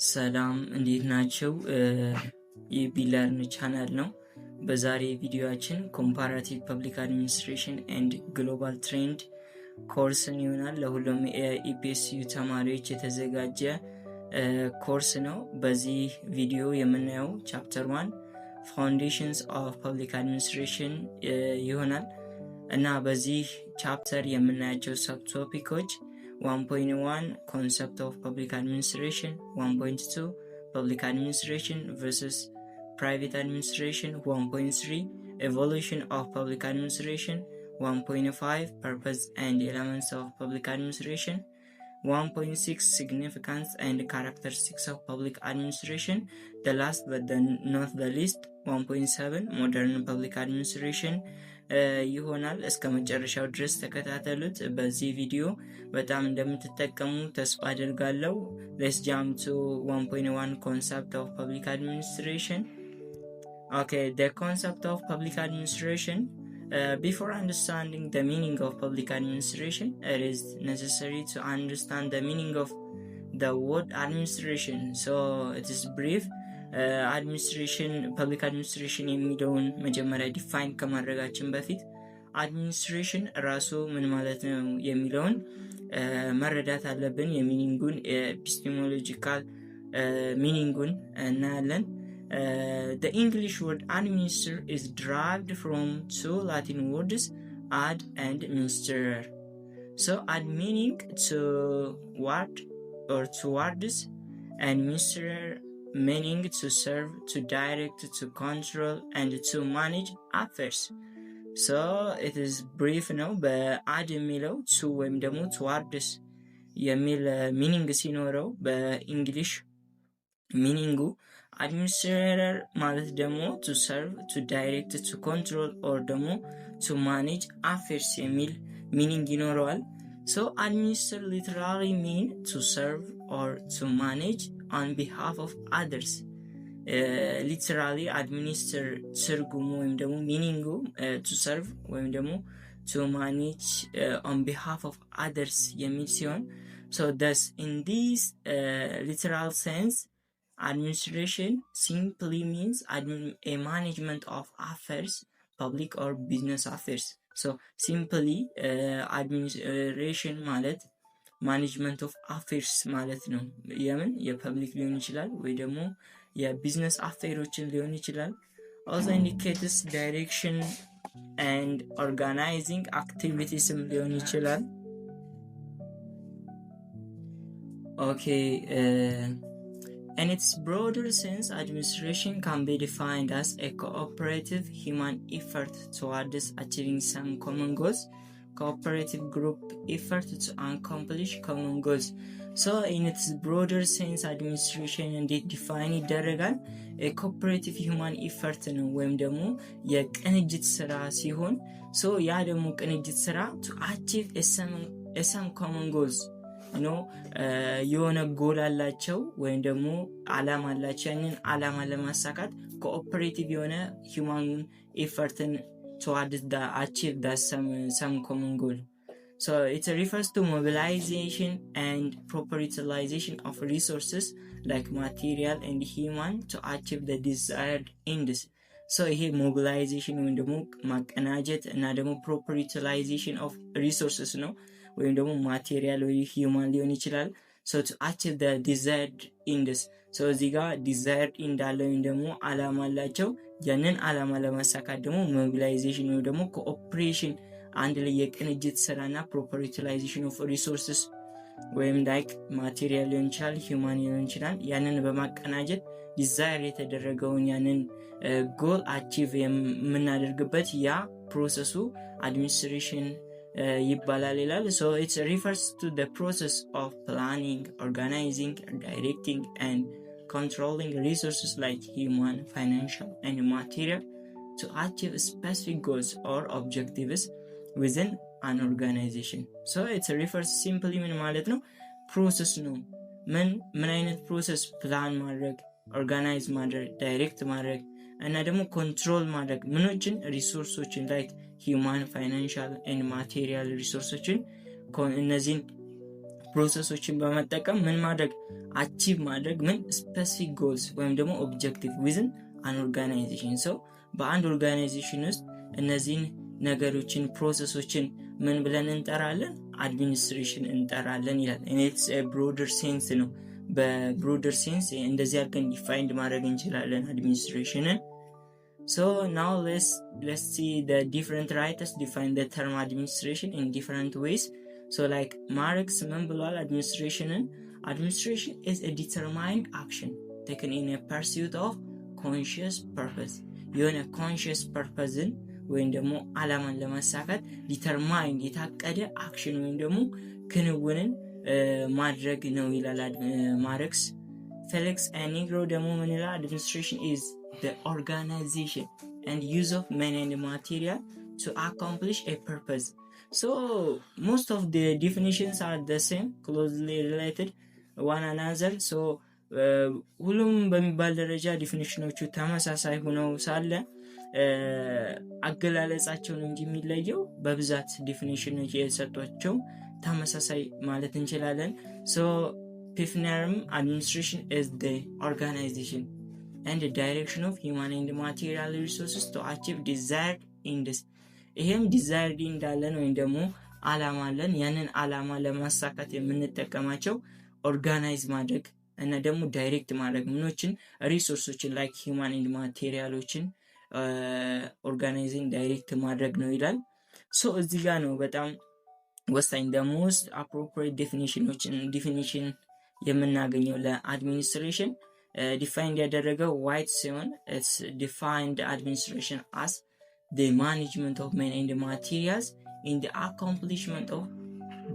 ሰላም እንዴት ናቸው? የቢለርን ቻናል ነው። በዛሬ ቪዲዮአችን ኮምፓራቲቭ ፐብሊክ አድሚኒስትሬሽን ኤንድ ግሎባል ትሬንድ ኮርስን ይሆናል። ለሁሉም የኢፒኤስዩ ተማሪዎች የተዘጋጀ ኮርስ ነው። በዚህ ቪዲዮ የምናየው ቻፕተር 1 ፋውንዴሽንስ ኦፍ ፐብሊክ አድሚኒስትሬሽን ይሆናል እና በዚህ ቻፕተር የምናያቸው ሰብ ቶፒኮች 1.1 Concept of Public Administration, 1.2 Public Administration versus Private Administration, 1.3 Evolution of Public Administration, 1.5 Purpose and Elements of Public Administration, 1.6 Significance and Characteristics of Public Administration, the last but not the least 1.7 Modern Public Administration ይሆናል። እስከ መጨረሻው ድረስ ተከታተሉት። በዚህ ቪዲዮ በጣም እንደምትጠቀሙ ተስፋ አደርጋለሁ። Let's jump to 1.1 Concept of Public Administration. Okay, the concept of public administration. Before understanding the meaning of public administration, it is necessary to understand the meaning of the word administration. So it is brief. አድሚኒስትሬሽን ፐብሊክ አድሚኒስትሬሽን የሚለውን መጀመሪያ ዲፋይን ከማድረጋችን በፊት አድሚኒስትሬሽን ራሱ ምን ማለት ነው የሚለውን መረዳት አለብን። የሚኒንጉን ኤፒስቴሞሎጂካል ሚኒንጉን እናያለን። The English word administer is derived from two Latin words ad and minister. So ad meaning to ward or towards, and minister meaning to serve, to direct, to control, and to manage affairs. So it is brief ነው። በአድ የሚለው ቱ ወይም ደግሞ towards የሚል ሚኒንግ ሲኖረው በእንግሊሽ ሚኒንጉ አድሚኒስትሬተር ማለት ደግሞ to serve, to direct, to control or ደግሞ to manage affairs የሚል ሚኒንግ ይኖረዋል። So administer literally mean to serve or to manage on behalf of others. Literally administer ትርጉሙ ወይም ደግሞ ሚኒንጉ to serve ወይም ደግሞ to manage on behalf of others የሚል ሲሆን so thus in this literal sense administration simply means a management of affairs, public or business affairs. So simply administration ማለት ማኔጅመንት ኦፍ አፌርስ ማለት ነው። የምን የፐብሊክ ሊሆን ይችላል ወይ ደግሞ የቢዝነስ አፌሮችን ሊሆን ይችላል። also indicates direction and organizing activities ሊሆን ይችላል። okay in its broader sense administration can be defined as a cooperative human effort towards achieving some common goals, cooperative group effort to accomplish common goals. So in its broader sense administration እንዴት ዲፋይን ይደረጋል? a cooperative human effort ነው ወይም ደግሞ የቅንጅት ስራ ሲሆን so ያ ደግሞ ቅንጅት ስራ to achieve some common goals የሆነ ጎል አላቸው ወይም ደግሞ አላማ አላቸው። ያንን አላማ ለማሳካት ኮኦፐሬቲቭ የሆነ human effortን towards the achieve that some common goal. So it refers to mobilization and proper utilization of resources like material and human to achieve the desired ends. So ይሄ mobilization ወይም ደግሞ ማቀናጀት እና ደግሞ proper utilization of resources ነው ወይም ደግሞ ማቴሪያል ወይ human ሊሆን ይችላል so to achieve the desired ends. so እዚህ ጋር desired end አለ ወይም ደግሞ አላማ አላቸው። ያንን አላማ ለማሳካት ደግሞ ሞቢላይዜሽን ወይ ደግሞ ኮኦፕሬሽን አንድ ላይ የቅንጅት ስራና ፕሮፐር ዩቲላይዜሽን ኦፍ ሪሶርሰስ ወይም ላይክ ማቴሪያል ሊሆን ይችላል ሂውማን ሊሆን ይችላል ያንን በማቀናጀት ዲዛይር የተደረገውን ያንን ጎል አቺቭ የምናደርግበት ያ ፕሮሰሱ አድሚኒስትሬሽን ይባላል ይላል። so it refers to the process of planning, organizing, directing and controlling resources like human, financial and material to achieve specific goals or objectives within an organization. So it refers simply ምን ማለት ነው? ፕሮሰስ ነው። ምን አይነት ፕሮሰስ? ፕላን ማድረግ፣ ኦርጋናይዝ ማድረግ፣ ዳይሬክት ማድረግ እና ደግሞ ኮንትሮል ማድረግ ምኖችን ሪሶርሶችን ላይክ ሂውማን ፋይናንሻል ኤንድ ማቴሪያል ሪሶርሶችን እነዚህን ፕሮሰሶችን በመጠቀም ምን ማድረግ አቺቭ ማድረግ ምን ስፔሲፊክ ጎልስ ወይም ደግሞ ኦብጀክቲቭ ዊዝን አን ኦርጋናይዜሽን። ሰው በአንድ ኦርጋናይዜሽን ውስጥ እነዚህን ነገሮችን ፕሮሰሶችን ምን ብለን እንጠራለን? አድሚኒስትሬሽን እንጠራለን ይላል። ኢትስ ብሮደር ሴንስ ነው። በብሮደር ሴንስ እንደዚህ አድርገን ዲፋይንድ ማድረግ እንችላለን አድሚኒስትሬሽንን። So now let's see the different writers define the term administration in different ways. So like Marx ምን ብሏል? administration is a determined action taken in a pursuit of conscious purpose. የሆነ conscious purposeን ወይም ደግሞ ዓላማን ለማሳካት ዲተርማይንድ የታቀደ አክሽን ወይም ደግሞ ክንውንን ማድረግ ነው ይላል ማርክስ። ፌሊክስ ኒግሮ ደግሞ ምን ይላል? administration is the organization and use of men and material to accomplish a purpose. So most of the definitions are the same, closely related one another. So ሁሉም በሚባል ደረጃ ዲፊኒሽኖቹ ተመሳሳይ ሆነው ሳለ አገላለጻቸውን እንጂ የሚለየው በብዛት ዲፊኒሽኖች የተሰጧቸው ተመሳሳይ ማለት እንችላለን። So Pfiffnerም administration is the organization and the direction of human and material resources to achieve desired ends. ይሄም ዲዛይርድ እንዳለን ወይም ደግሞ አላማ አለን። ያንን አላማ ለማሳካት የምንጠቀማቸው ኦርጋናይዝ ማድረግ እና ደግሞ ዳይሬክት ማድረግ ምኖችን ሪሶርሶችን ላይክ ሂውማን ኤንድ ማቴሪያሎችን ኦርጋናይዚንግ ዳይሬክት ማድረግ ነው ይላል። ሶ እዚህ ጋር ነው በጣም ወሳኝ ደግሞ ውስጥ አፕሮፕሪየት ዲፊኒሽን የምናገኘው ለአድሚኒስትሬሽን ዲፋይንድ ያደረገው ዋይት ሲሆን it's defined administration as the management of men and materials in the accomplishment of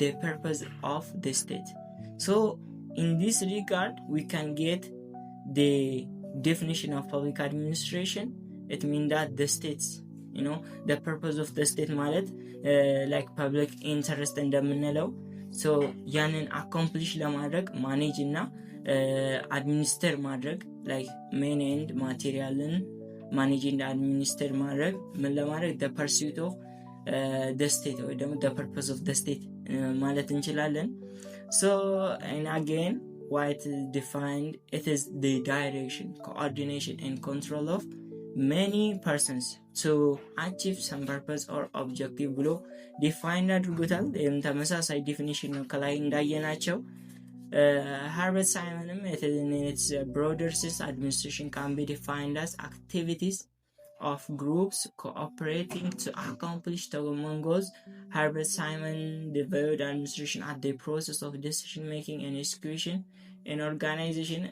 the purpose of the state. So in this regard we can get the definition of public administration. It means that the states, the purpose of the state ማለት like public interest እንደምንለው so ያንን accomplish ለማድረግ ማኔጅ እና አድሚኒስተር ማድረግ like men and materialን ማኔጅ እና አድሚኒስተር ማድረግ ምን ለማድረግ the pursuit of the state ወይ ደግሞ the purpose of the state ማለት እንችላለን። So and again what is defined, it is the direction, coordination and control of many persons to achieve some purpose or objective ብሎ ዲፋይን አድርጎታል። ተመሳሳይ ዲፊኒሽን ነው ከላይ እንዳየናቸው። Herbert Simonም in its broader sense administration can be defined as activities of groups cooperating to accomplish the common goals. Herbert Simon divided administration as the process of decision making and execution in organization.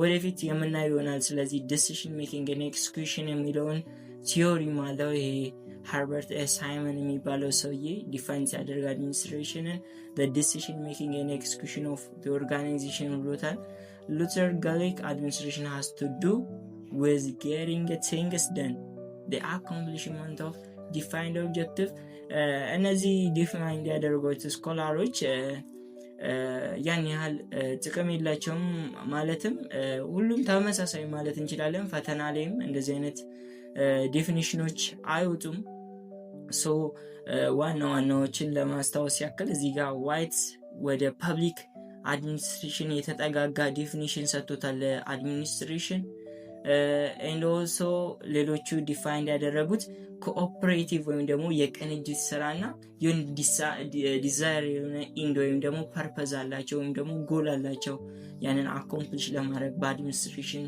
ወደፊት የምናየው ይሆናል። ስለዚህ decision making and execution የሚለውን ቲዮሪ ማለት ይሄ ሃርበርት ሳይመን የሚባለው ሰውዬ ዲፋይን ሲያደርግ አድሚኒስትሬሽንን the decision making and execution of the organization ብሎታል። ሉተር ጋሊክ administration has to do with getting things done, the accomplishment of defined objective. እነዚህ ዲፋይን ያደረጉት ስኮላሮች ያን ያህል ጥቅም የላቸውም ማለትም ሁሉም ተመሳሳይ ማለት እንችላለን። ፈተና ላይም እንደዚህ አይነት ዴፊኒሽኖች አይወጡም። ሶ ዋናዎችን ለማስታወስ ያክል እዚህ ጋር ዋይት ወደ ፐብሊክ አድሚኒስትሬሽን የተጠጋጋ ዴፊኒሽን ሰጥቶታል አድሚኒስትሬሽን። ኤንድ ኦልሶ ሌሎቹ ዲፋይንድ ያደረጉት ኮኦፕሬቲቭ ወይም ደግሞ የቅንጅት ስራና የሆነ ዲዛይር የሆነ ኢንድ ወይም ደግሞ ፐርፐዝ አላቸው ወይም ደግሞ ጎል አላቸው ያንን አኮምፕሊሽ ለማድረግ በአድሚኒስትሬሽን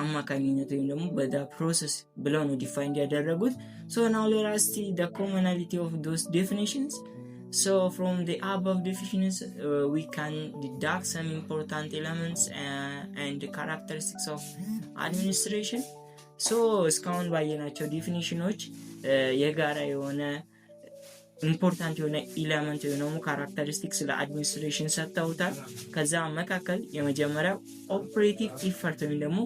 አማካኝነት ወይም ደግሞ በዳ ፕሮሰስ ብለው ነው ዲፋይንድ ያደረጉት። ሶ ናው ሌት አስ ሲ ዘ ኮመናሊቲ ኦፍ ዶስ ዴፊኒሽንስ። So from the above definitions we can deduct some important elements and the characteristics of administration. So እስካሁን ባየናቸው ዲፊኒሽኖች የጋራ የሆነ ኢምፖርታንት የሆነ ኢለመንት የሆነው ካራክተሪስቲክስ ለአድሚኒስትሬሽን ሰጥተውታል። ከዛ መካከል የመጀመሪያው ኦፕሬቲቭ ኢፈርት ወይም ደግሞ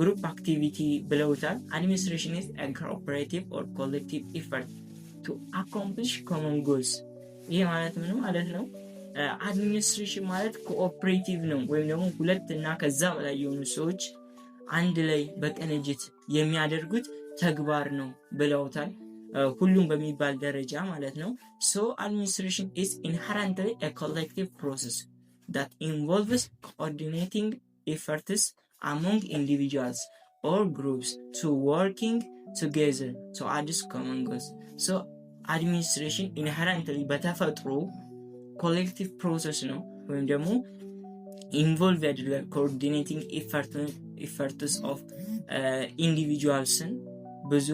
ግሩፕ አክቲቪቲ ብለውታል። አድሚኒስትሬሽን is a cooperative or collective effort to accomplish common goals. ይሄ ማለት ምን ማለት ነው? አድሚኒስትሬሽን ማለት ኮኦፕሬቲቭ ነው ወይም ደግሞ ሁለት እና ከዛ በላይ የሆኑ ሰዎች አንድ ላይ በቅንጅት የሚያደርጉት ተግባር ነው ብለውታል። ሁሉም በሚባል ደረጃ ማለት ነው። ሶ አድሚኒስትሬሽን ኢዝ ኢንሄረንትሊ ኤ ኮሌክቲቭ ፕሮሰስ that involves coordinating efforts among individuals or groups to working together to achieve common goals. So administration inherently በተፈጥሮ ኮሌክቲቭ ፕሮሰስ ነው ወይም ደግሞ ኢንቮልቭ ያደርጋል ኮኦርዲኔቲንግ ኢፈርትስ ኦፍ ኢንዲቪጁዋልስን ብዙ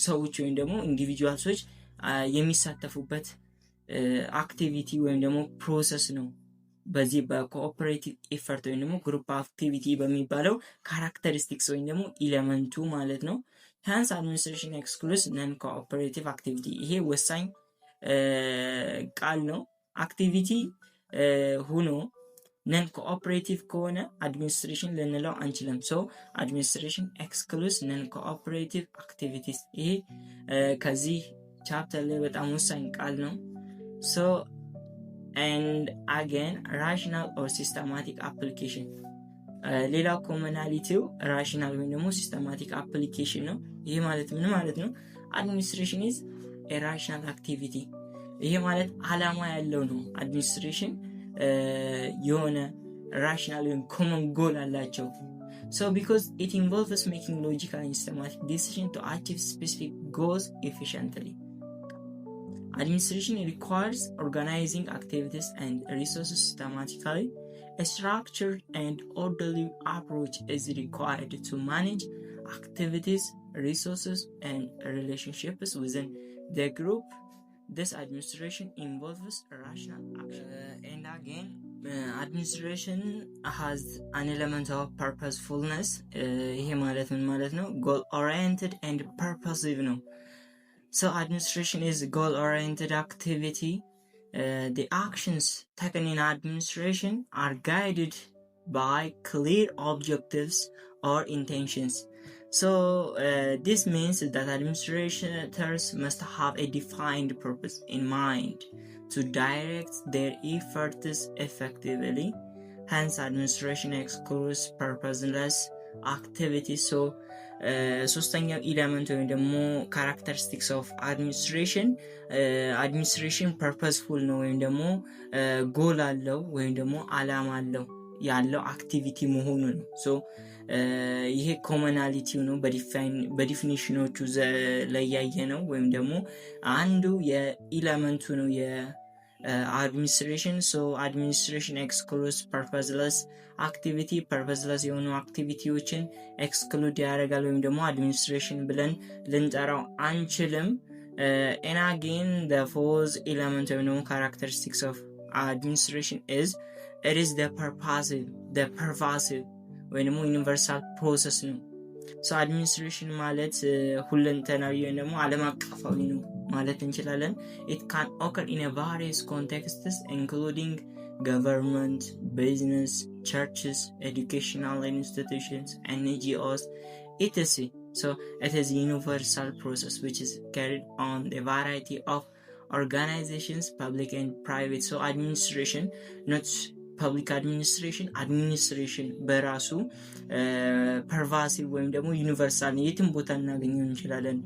ሰዎች ወይም ደግሞ ኢንዲቪጁዋልሶች የሚሳተፉበት አክቲቪቲ ወይም ደግሞ ፕሮሰስ ነው። በዚህ በኮኦፐሬቲቭ ኤፈርት ወይም ደግሞ ግሩፕ አክቲቪቲ በሚባለው ካራክተሪስቲክስ ወይም ደግሞ ኢለመንቱ ማለት ነው። ሃንስ አድሚኒስትሬሽን ኤክስክሉድስ ነን ኮኦፐሬቲቭ አክቲቪቲ። ይሄ ወሳኝ ቃል ነው። አክቲቪቲ ሆኖ ነን ኮኦፐሬቲቭ ከሆነ አድሚኒስትሬሽን ልንለው አንችልም። ሶ አድሚኒስትሬሽን ኤክስክሉድስ ነን ኮኦፐሬቲቭ አክቲቪቲስ። ይሄ ከዚህ ቻፕተር ላይ በጣም ወሳኝ ቃል ነው። ሶ and again rational or systematic application ሌላው ኮመናሊቲው ራሽናል ወይም ደግሞ ሲስተማቲክ አፕሊኬሽን ነው። ይሄ ማለት ምን ማለት ነው? አድሚኒስትሬሽን ኢዝ ኤ ራሽናል አክቲቪቲ። ይሄ ማለት አላማ ያለው ነው። አድሚኒስትሬሽን የሆነ ራሽናል ወይም ኮመን ጎል አላቸው። so because it involves making logical and systematic decisions to achieve specific goals efficiently. Administration requires organizing activities and resources systematically. A structured and orderly approach is required to manage activities, resources, and relationships within the group. This administration involves rational action. And again, administration has an element of purposefulness. ይሄ ማለት ምን ማለት ነው? Goal oriented and purposive ነው። So administration is goal-oriented activity. The actions taken in administration are guided by clear objectives or intentions. So this means that administrators must have a defined purpose in mind to direct their efforts effectively. Hence, administration excludes purposeless activities. So ሶስተኛው ኢለመንት ወይም ደግሞ ካራክተሪስቲክስ ኦፍ አድሚኒስትሬሽን ፐርፐስፉል ነው ወይም ደግሞ ጎል አለው ወይም ደግሞ አላማ አለው ያለው አክቲቪቲ መሆኑ ነው። ሶ ይሄ ኮመናሊቲው ነው በዲፊኒሽኖቹ ላይ ያየ ነው ወይም ደግሞ አንዱ የኢለመንቱ ነው የአድሚኒስትሬሽን። ሶ አድሚኒስትሬሽን ኤክስክሉድስ ፐርፐስለስ አክቲቪቲ። ፐርፐስለስ የሆኑ አክቲቪቲዎችን ኤክስክሉድ ያደርጋል ወይም ደግሞ አድሚኒስትሬሽን ብለን ልንጠራው አንችልም። and again the fourth element ወይም ደግሞ characteristics of administration is it is the pervasive ወይም ደግሞ ዩኒቨርሳል ፕሮሰስ ነው። ሶ አድሚኒስትሬሽን ማለት ሁለንተናዊ ወይም ደግሞ ዓለም አቀፋዊ ነው ማለት እንችላለን። it can occur in a various contexts including government, business, churches, educational institutions, NGOs, etc. So it is a universal process which is carried on a variety of organizations, public and private. So administration, not public administration በራሱ ፐርቫሲቭ ወይም ደግሞ ዩኒቨርሳል የትም ቦታ እናገኘው እንችላለን።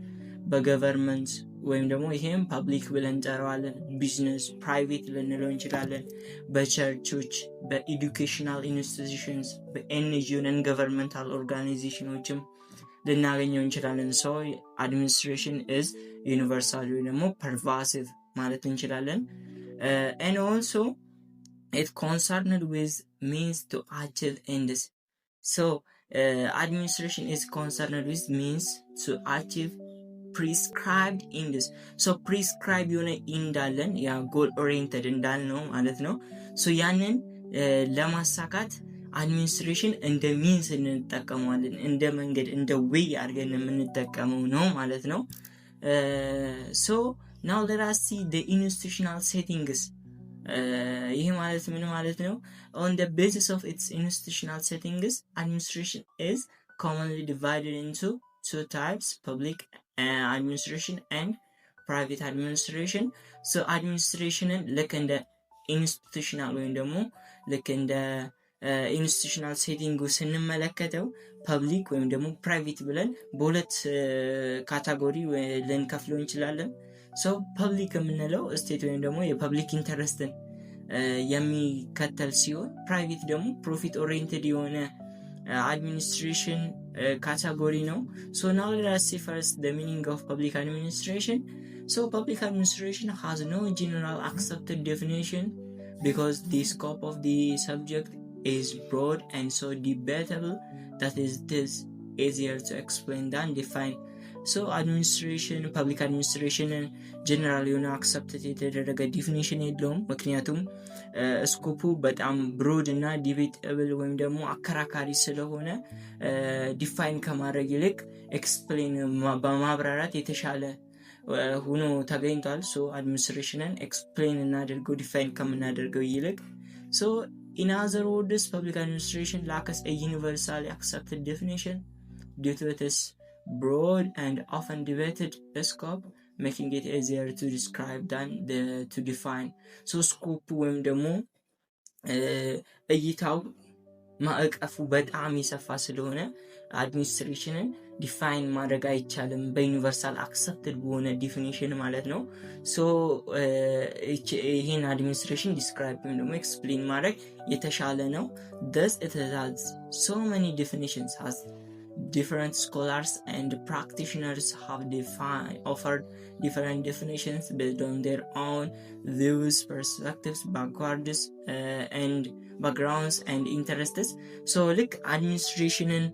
በገቨርንመንት ወይም ደግሞ ይሄም ፐብሊክ ብለን እንጠራዋለን። ቢዝነስ ፕራይቬት ልንለው እንችላለን። በቸርቾች፣ በኤዱኬሽናል ኢንስቲትዩሽንስ፣ በኤንጂኦ ነን ገቨርንመንታል ኦርጋናይዜሽኖችም ልናገኘው እንችላለን። ሶ አድሚኒስትሬሽን ኢዝ ዩኒቨርሳል ወይ ደግሞ ፐርቫሲቭ ማለት እንችላለን። and also it concerned with means to achieve ends. So administration is concerned with means to achieve prescribed ends. So prescribed የሆነ እንዳለን ያ ጎል ኦሪየንትድ እንዳልነው ማለት ነው። ሶ ያንን ለማሳካት አድሚኒስትሬሽን እንደ ሚንስ እንጠቀመዋለን፣ እንደ መንገድ እንደ ዌይ አድርገን የምንጠቀመው ነው ማለት ነው። ሶ now let us see the institutional settings. ይሄ ማለት ምን ማለት ነው? On the basis of its institutional settings, administration is commonly divided into two types: public administration and private administration. So administration ልክ እንደ ኢንስቲቱሽናል ወይም ደግሞ ልክ እንደ ኢንስቲቱሽናል ሴቲንጉ ስንመለከተው ፐብሊክ ወይም ደግሞ ፕራይቬት ብለን በሁለት ካታጎሪ ልንከፍለው እንችላለን። ሰው ፐብሊክ የምንለው ስቴት ወይም ደግሞ የፐብሊክ ኢንተረስትን የሚከተል ሲሆን ፕራይቬት ደግሞ ፕሮፊት ኦሪየንትድ የሆነ administration category ነው። So now let's see first the meaning of public administration. So public administration has no general accepted definition because the scope of the subject is broad and so debatable that it is easier to explain than define. So administration, public administration general የሆነ accepted የተደረገ ዲፊኒሽን የለውም። ምክንያቱም ስኮፑ በጣም ብሮድ እና ዲቤተብል ወይም ደግሞ አከራካሪ ስለሆነ ዲፋይን ከማድረግ ይልቅ ኤክስፕሌን በማብራራት የተሻለ ሆኖ ተገኝቷል። ሶ አድሚኒስትሬሽንን ኤክስፕሌን እናደርገው ዲፋይን ከምናደርገው ይልቅ። ሶ in other words, public administration lacks a universally accepted definition due to its broad and often debated scope, making it easier to describe than to define. So scope ወይም ደግሞ እይታው ማዕቀፉ በጣም የሰፋ ስለሆነ አድሚኒስትሬሽንን ዲፋይን ማድረግ አይቻልም በዩኒቨርሳል አክሰፕትድ በሆነ ዲፊኒሽን ማለት ነው። ሶ ይህን አድሚኒስትሬሽን ዲስክራይብ ወይም ደግሞ ኤክስፕሌን ማድረግ የተሻለ ነው። thus it has so many definitions as different scholars and practitioners have offered different definitions based on their own views, perspectives, backgrounds and interests. So like administrationን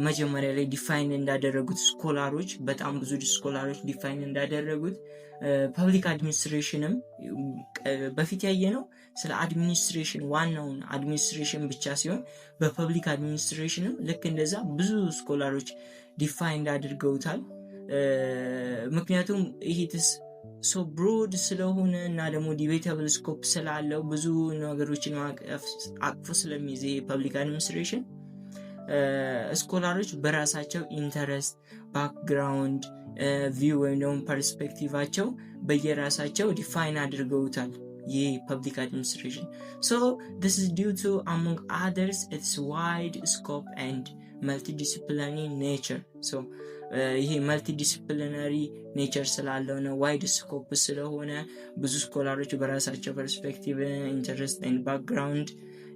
መጀመሪያ ላይ ዲፋይን እንዳደረጉት ስኮላሮች በጣም ብዙ ስኮላሮች ዲፋይን እንዳደረጉት ፐብሊክ አድሚኒስትሬሽንም በፊት ያየነው ስለ አድሚኒስትሬሽን ዋናውን አድሚኒስትሬሽን ብቻ ሲሆን በፐብሊክ አድሚኒስትሬሽንም ልክ እንደዛ ብዙ ስኮላሮች ዲፋይን አድርገውታል። ምክንያቱም ይሄትስ ሶ ብሮድ ስለሆነ እና ደግሞ ዲቤተብል ስኮፕ ስላለው ብዙ ነገሮችን አቅፎ ስለሚይዝ ፐብሊክ አድሚኒስትሬሽን ስኮላሮች በራሳቸው ኢንተረስት፣ ባክግራውንድ፣ ቪው ወይም ደግሞ ፐርስፔክቲቫቸው በየራሳቸው ዲፋይን አድርገውታል ይህ ፐብሊክ አድሚኒስትሬሽን። ሶ this is due to among others its wide scope and multidisciplinary nature. so ይሄ መልቲዲሲፕሊናሪ ኔቸር ስላለው ነው፣ ዋይድ ስኮፕ ስለሆነ ብዙ ስኮላሮች በራሳቸው ፐርስፔክቲቭ፣ ኢንተረስት ኤንድ ባክግራውንድ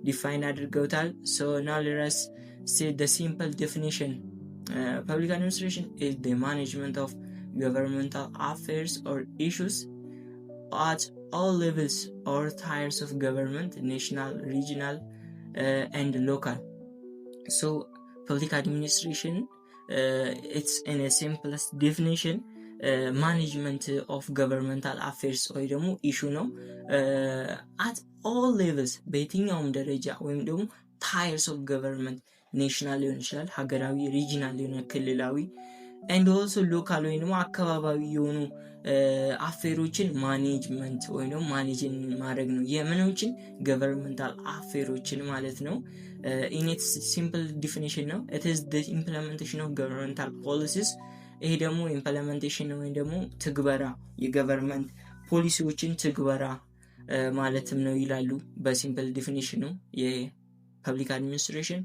ዲፋይን አድርገውታል። ሶ ናው ሌትስ see the simple definition. Public administration is the management of governmental affairs or issues at all levels or tiers of government, national, regional, and local. So public administration, it's in a simplest definition, management of governmental affairs ወይ ደግሞ ኢሹ ነው at all levels በየትኛውም ደረጃ ወይም ደግሞ tiers of government ኔሽናል ሊሆን ይችላል፣ ሀገራዊ፣ ሪጂናል ሊሆን ክልላዊ and also ሎካል ወይም ደግሞ አካባቢያዊ የሆኑ አፌሮችን ማኔጅመንት ወይም ደግሞ ማኔጅን ማድረግ ነው። የምኖችን ገቨርንመንታል አፌሮችን ማለት ነው። in its simple definition ነው it is the implementation of governmental policies። ይሄ ደግሞ ኢምፕሊሜንቴሽን ወይም ደግሞ ትግበራ የገቨርንመንት ፖሊሲዎችን ትግበራ ማለትም ነው ይላሉ በሲምፕል ዲፊኒሽኑ የፐብሊክ አድሚኒስትሬሽን።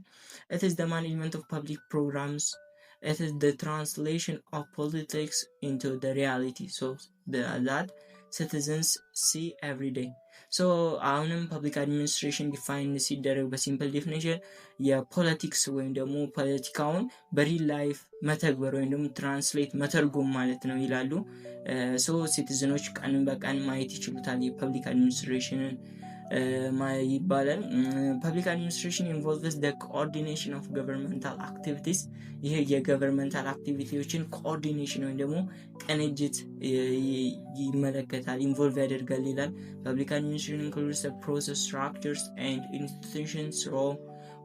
it is the management of public programs. It is the translation of politics into the reality so that citizens see every day. So አሁንም ፐብሊክ አድሚኒስትሬሽን ዲፋይን ሲደረግ በሲምፕል ዲፊኒሽን የፖለቲክስ ወይም ደግሞ ፖለቲካውን በሪል ላይፍ መተግበር ወይም ደግሞ ትራንስሌት መተርጎም ማለት ነው ይላሉ። ሶ ሲቲዝኖች ቀን በቀን ማየት ይችሉታል የፐብሊክ አድሚኒስትሬሽንን ይባላል። ፐብሊክ አድሚኒስትሬሽን ኢንቮልቭስ the coordination of governmental activities። ይሄ የገቨርንመንታል አክቲቪቲዎችን ኮኦርዲኔሽን ወይም ደግሞ ቅንጅት ይመለከታል፣ ኢንቮልቭ ያደርጋል ይላል። ፐብሊክ አድሚኒስትሬሽን includes the process, structures and institutions role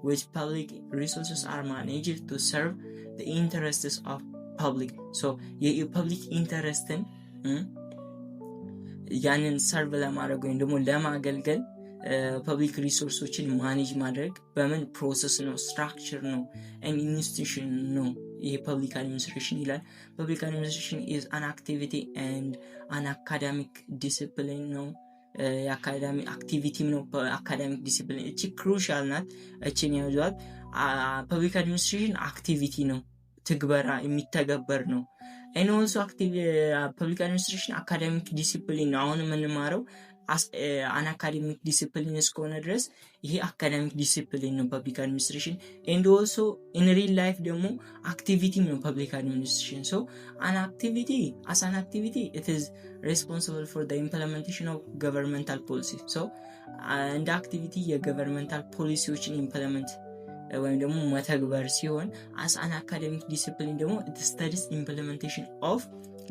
which public resources are managed to serve the interests of public. so የፐብሊክ ኢንተረስትን ያንን ሰርቭ ለማድረግ ወይም ደግሞ ለማገልገል ፐብሊክ ሪሶርሶችን ማኔጅ ማድረግ በምን ፕሮሰስ ነው፣ ስትራክቸር ነው፣ ኢንስቲቱሽን ነው ይሄ ፐብሊክ አድሚኒስትሬሽን ይላል። ፐብሊክ አድሚኒስትሬሽን is an activity and an academic discipline ነው የአካዳሚክ አክቲቪቲም ነው። አካዳሚክ ዲሲፕሊን እቺ ክሩሻል ናት። እቺን ያዟት። ፐብሊክ አድሚኒስትሬሽን አክቲቪቲ ነው፣ ትግበራ የሚተገበር ነው። and also ፐብሊክ አድሚኒስትሬሽን አካዳሚክ ዲሲፕሊን ነው። አሁን የምንማረው አን አካዳሚክ ዲሲፕሊን እስከሆነ ድረስ ይሄ አካዳሚክ ዲሲፕሊን ነው ፐብሊክ አድሚኒስትሬሽን። and also in real life ደግሞ አክቲቪቲ ነው ፐብሊክ አድሚኒስትሬሽን። so an activity it is responsible for the implementation of governmental policy. so እንደ አክቲቪቲ የገቨርንመንታል ፖሊሲዎችን ኢምፕሊመንት ወይም ደግሞ መተግበር ሲሆን as an academic discipline ደግሞ it studies implementation of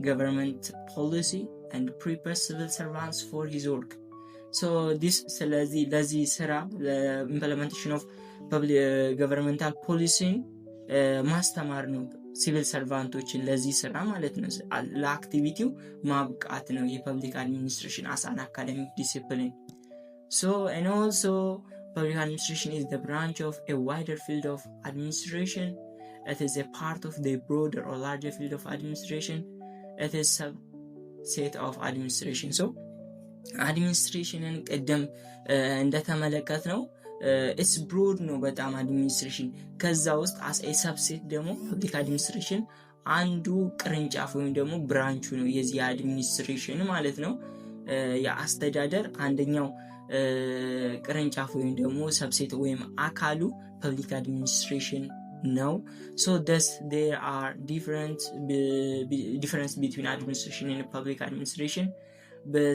government policy and prepares civil servants for his work. so this ስለዚህ ለዚህ ስራ implementation of public governmental policy ማስተማር ነው ሲቪል ሰርቫንቶችን ለዚህ ስራ ማለት ነው። ለአክቲቪቲው ማብቃት ነው የፐብሊክ አድሚኒስትሬሽን as an academic discipline. so and also public administration is the branch of a wider field of administration. It is a part of the broader or larger field of administration. It is subset of administration. So administration ቀደም እንደተመለከት ነው it's broad ነው በጣም administration። ከዛ ውስጥ as a subset ደግሞ public administration አንዱ ቅርንጫፍ ወይም ደግሞ ብራንቹ ነው የዚህ አድሚኒስትሬሽን ማለት ነው። የአስተዳደር አንደኛው ቅርንጫፍ ወይም ደግሞ ሰብሴት ወይም አካሉ ፐብሊክ አድሚኒስትሬሽን ነው። so thus there are difference between administration and public administration.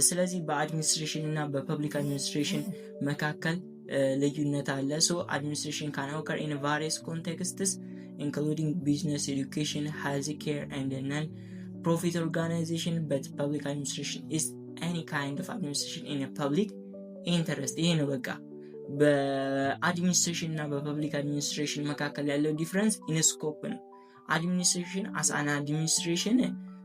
ስለዚህ በአድሚኒስትሬሽን እና በፐብሊክ አድሚኒስትሬሽን መካከል ልዩነት አለ። so administration can occur in various contexts including business, education, healthcare and non-profit organization, but public administration is any kind of administration in a public ኢንተረስት። ይሄ ነው በቃ በአድሚኒስትሬሽን እና በፐብሊክ አድሚኒስትሬሽን መካከል ያለው ዲፍረንስ ኢን ስኮፕ ነው። አድሚኒስትሬሽን as an administration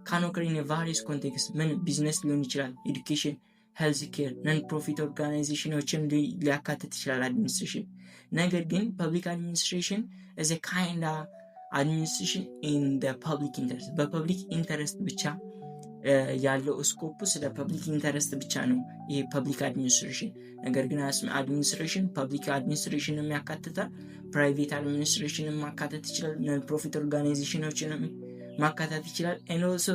can occur in a various context ምን ቢዝነስ ሊሆን ይችላል፣ ኤዱኬሽን፣ ሄልዝ ኬር፣ ነን ፕሮፊት ኦርጋናይዜሽኖችን ሊያካትት ይችላል አድሚኒስትሬሽን። ነገር ግን ፐብሊክ አድሚኒስትሬሽን is a kind of administration in the public interest በፐብሊክ ኢንተረስት ብቻ ያለው ስኮፕ ስለ ፐብሊክ ኢንተረስት ብቻ ነው ይሄ ፐብሊክ አድሚኒስትሬሽን። ነገር ግን አድሚኒስትሬሽን ፐብሊክ አድሚኒስትሬሽንን ያካትታል፣ ፕራይቬት አድሚኒስትሬሽንን ማካተት ይችላል፣ ነን ፕሮፊት ኦርጋናይዜሽኖችን ማካተት ይችላል። and also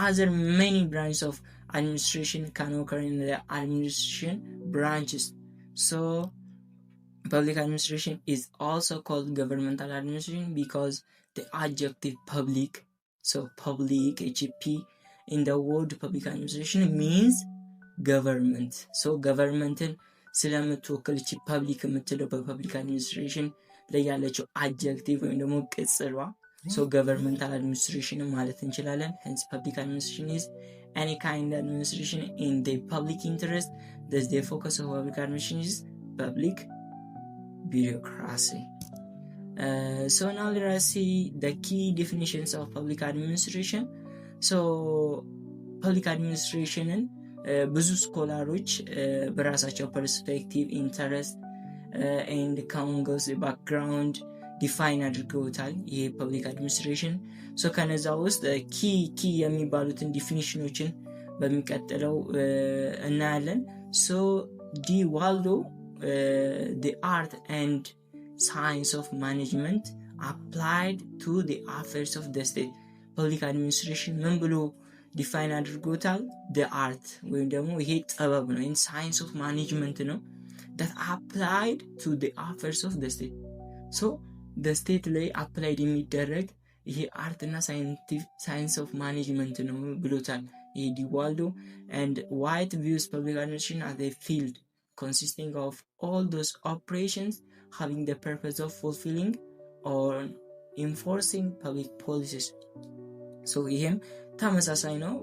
other many branches of administration can occur in the administration branches. so public administration is also called governmental administration because the adjective public, so public HP in the word public administration means government. so governmenትን ስለምትወክል እቺ ፐብሊክ የምትለው በፐብሊክ አድሚኒስትሬሽን ላይ ያለችው አድጀክቲቭ ወይም ደግሞ ቅጽሏ so governmental administration ማለት እንችላለን። hence public administration is any kind of administration in the public interest. thus the focus of public administration is public bureaucracy. so now let us see the key definitions of public administration. so ፐብሊክ አድሚኒስትሬሽንን ብዙ ስኮላሮች በራሳቸው ፐርስፔክቲቭ ኢንተረስት ኤንድ ካውንግልስ ባክግራውንድ ዲፋይን አድርገውታል ይሄ ፐብሊክ አድሚኒስትሬሽን። ሶ ከነዛ ውስጥ ኪ የሚባሉትን ዲፊኒሽኖችን በሚቀጥለው እናያለን። ሶ ዲ ዋልዶ the art and science of management applied to the affairs of the state. ፐብሊክ አድሚኒስትሬሽን ምን ብሎ ዲፋይን አድርጎታል? the art ወይም ደግሞ ይሄ ጥበብ ነው፣ ይሄን ሳይንስ ኦፍ ማኔጅመንት ነው that applied to the affairs of the state. so the state ላይ አፕላይድ የሚደረግ ይሄ አርት እና ሳይንስ ኦፍ ማኔጅመንት ነው ብሎታል ይሄ ዲዋልዶ። and White views public administration as a field consisting of all those operations having the purpose of fulfilling or enforcing public policies. so ይሄም ተመሳሳይ ነው፣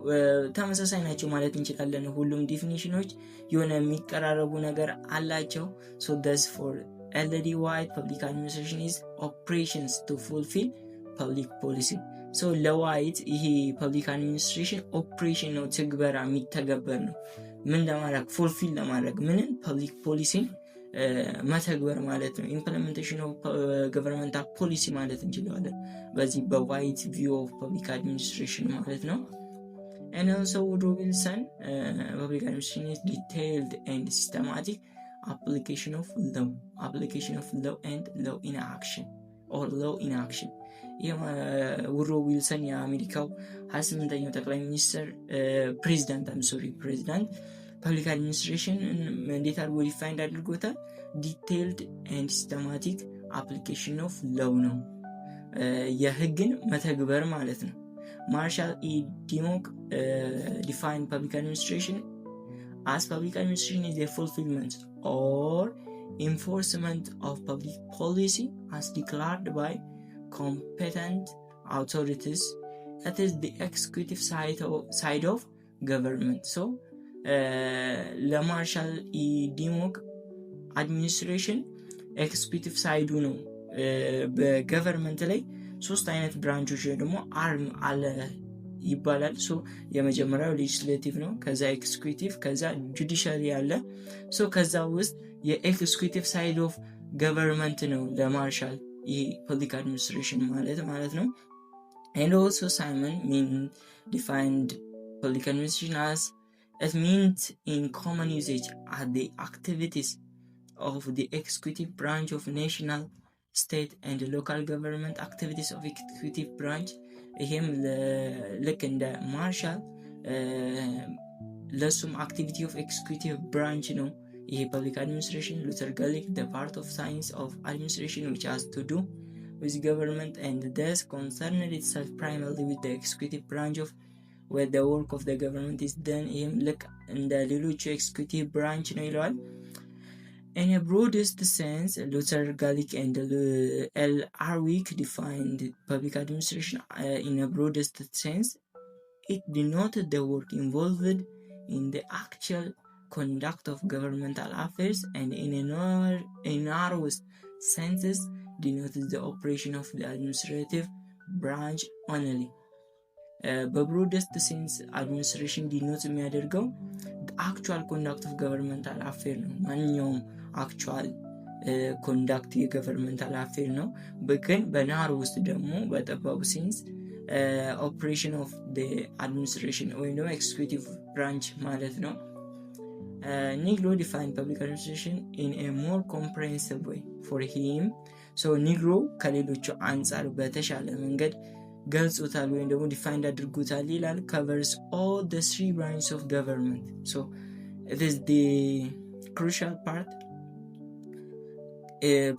ተመሳሳይ ናቸው ማለት እንችላለን። ሁሉም ዲፊኒሽኖች የሆነ የሚቀራረቡ ነገር አላቸው። so thus for LD White public administration is operations to fulfill public policy. so ለዋይት ይሄ ፐብሊክ አድሚኒስትሬሽን ኦፕሬሽን ነው፣ ትግበራ የሚተገበር ነው። ምን ለማድረግ? ፉልፊል ለማድረግ ምንን? ፐብሊክ ፖሊሲን መተግበር ማለት ነው። ኢምፕሊሜንቴሽን ኦፍ ገቨርንመንታል ፖሊሲ ማለት እንችላለን በዚህ በዋይት ቪው ኦፍ ፐብሊክ አድሚኒስትሬሽን ማለት ነው። And also Woodrow Wilson, public administration is detailed and systematic application of law and law in action or law in action. ውድሮ ዊልሰን የአሜሪካው 28ኛው ጠቅላይ ሚኒስትር ፕሬዚዳንት ፐብሊክ አድሚኒስትሬሽን እንዴት አድርጎ ዲፋይንድ አድርጎታል? ዲቴይልድ ኤንድ ሲስተማቲክ አፕሊኬሽን ኦፍ ሎው ነው፣ የህግን መተግበር ማለት ነው። ማርሻል ኢ ዲሞክ ዲፋይንድ ፐብሊክ አድሚኒስትሬሽን as public administration is a fulfillment or enforcement of public policy as declared by competent authorities, that is the executive side of government. So ለማርሻል ኢ ዲሞክ አድሚኒስትሬሽን ኤክስኪዩቲቭ ሳይዱ ነው። በገቨርንመንት ላይ 3 አይነት ብራንቾች ደግሞ አርም አለ ይባላል። ሶ የመጀመሪያው ሌጅስሌቲቭ ነው፣ ከዛ ኤክስኪዩቲቭ፣ ከዛ ጁዲሻሪ አለ። ሶ ከዛ ውስጥ የኤክስኪዩቲቭ ሳይድ ኦፍ ገቨርንመንት ነው ለማርሻል public administration ማለት ነው። And also Simon defined public administration as it means in common usage are the activities of the executive branch of national, state and local government activities of executive branch. ይሄም ልክ እንደ ማርሻል ለሱም activity of executive branch ነው። ይሄ public administration Luther Gulick the part of science of administration which has to do with government and thus concerned itself primarily with the executive branch of where the work of the government is done. ይህም ልክ እንደ ሌሎቹ executive branch ነው ይለዋል። In a broadest sense, Luther Gulick and L. Arwick defined public administration in a broadest sense. It denoted the work involved in the actual conduct of governmental affairs, and in a narrowest senses denoted the operation of the administrative branch only. በብሮደስት ሴንስ አድሚኒስትሬሽን ዲኖት የሚያደርገው actual conduct of governmental affair ነው። ማንኛውም actual conduct የገቨርንመንታል አፌር ነው። ግን በናሮ ውስጥ ደግሞ በጠባቡ ሴንስ operation of the administration ወይም ደግሞ executive branch ማለት ነው። Negro defined public administration in a more comprehensive way for him. So Negro ከሌሎቹ አንጻር በተሻለ መንገድ ገልጾታል ወይም ደግሞ ዲፋይንድ አድርጎታል ይላል። covers all the 3 branches of government. So it is the crucial part.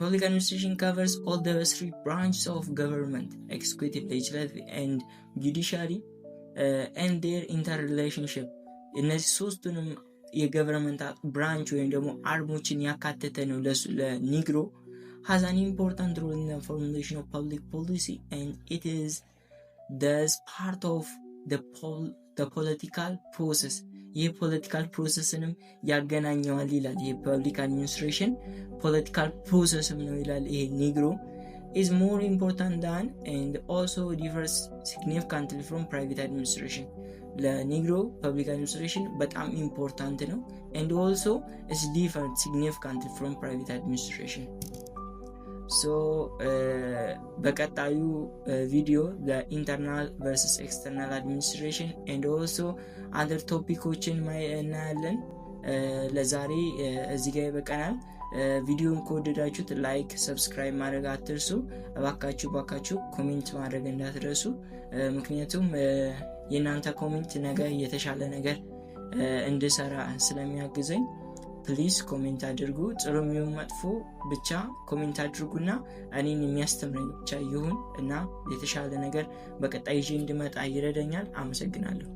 Public administration covers all the 3 branches of government: executive, legislative and judiciary, and their interrelationship. እነዚህ ሶስቱንም የገቨርንመንታል ብራንች ወይም ደግሞ አርሞችን ያካተተ ነው። ለኒግሮ has an important role in the formulation of public policy, and it is thus part of the political process. ይህ ፖለቲካል ፕሮሰስንም ያገናኘዋል ይላል። ይህ ፐብሊክ አድሚኒስትሬሽን ፖለቲካል ፕሮሰስም ነው ይላል። ይሄ ኒግሮ is more important than and also differs significantly from private administration. ለኒግሮ ፐብሊክ አድሚኒስትሬሽን በጣም ኢምፖርታንት ነው and also is different significantly from private administration. So በቀጣዩ ቪዲዮ the versus external administration and also other ቶፒኮችን እናያለን። ለዛሬ እዚህ ጋር ይበቃናል። ቪዲዮን ከወደዳችሁት ላይክ፣ ሰብስክራይብ ማድረግ አትርሱ። እባካችሁ ኮሜንት ማድረግ እንዳትረሱ። ምክንያቱም የእናንተ ኮሜንት ነገ የተሻለ ነገር እንድሰራ ስለሚያግዘኝ ፕሊዝ ኮሜንት አድርጉ። ጥሩም ይሁን መጥፎ ብቻ ኮሜንት አድርጉና እኔን የሚያስተምረኝ ብቻ ይሁን እና የተሻለ ነገር በቀጣይ ይዤ እንድመጣ ይረዳኛል። አመሰግናለሁ።